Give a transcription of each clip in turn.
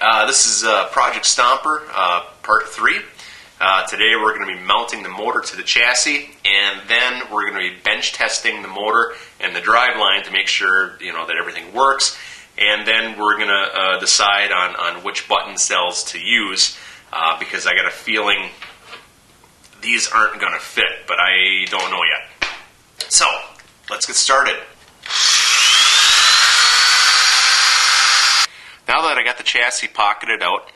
This is Project Stomper, Part 3. Today we're going to be mounting the motor to the chassis, and then we're going to be bench testing the motor and the drive line to make sure that everything works. And then we're going to decide on which button cells to use, because I got a feeling these aren't going to fit, but I don't know yet. So, let's get started. Now that I got the chassis pocketed out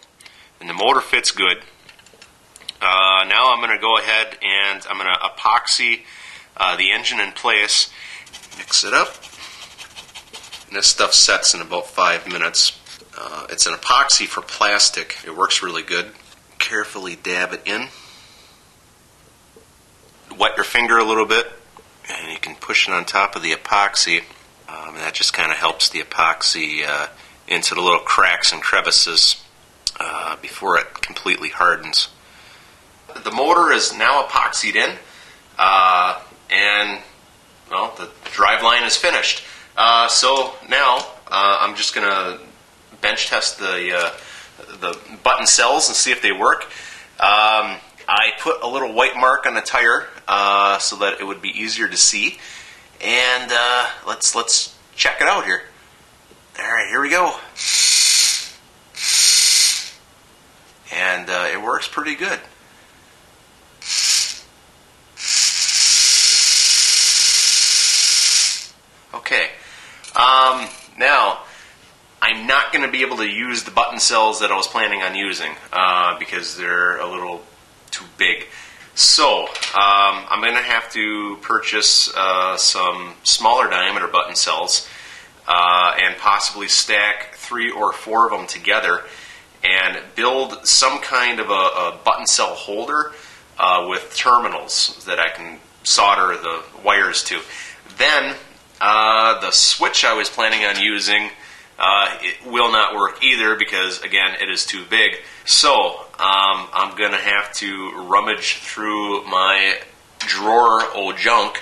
and the motor fits good, now I'm going to go ahead and I'm going to epoxy the engine in place, mix it up, and this stuff sets in about 5 minutes. It's an epoxy for plastic. It works really good. Carefully dab it in. Wet your finger a little bit, and you can push it on top of the epoxy. And that just kind of helps the epoxy into the little cracks and crevices before it completely hardens. The motor is now epoxied in, and well, the drive line is finished. So now I'm just going to bench test the button cells and see if they work. I put a little white mark on the tire so that it would be easier to see, and let's check it out here. All right, here we go. And it works pretty good. Okay. Now, I'm not going to be able to use the button cells that I was planning on using because they're a little too big. So, I'm going to have to purchase some smaller diameter button cells and possibly stack 3 or 4 of them together and build some kind of a button cell holder with terminals that I can solder the wires to. Then, the switch I was planning on using it will not work either because, again, it is too big. So I'm going to have to rummage through my drawer o' junk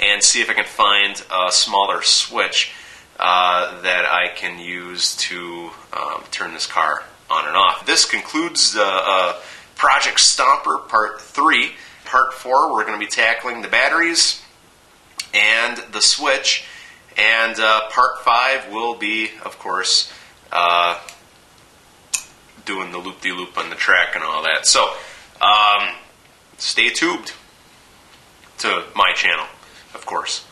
and see if I can find a smaller switch that I can use to turn this car on and off. This concludes the Project Stomper Part 3. Part 4, we're going to be tackling the batteries and the switch, and Part 5 will be, of course, doing the loop-de-loop on the track and all that. So, stay tuned to my channel, of course.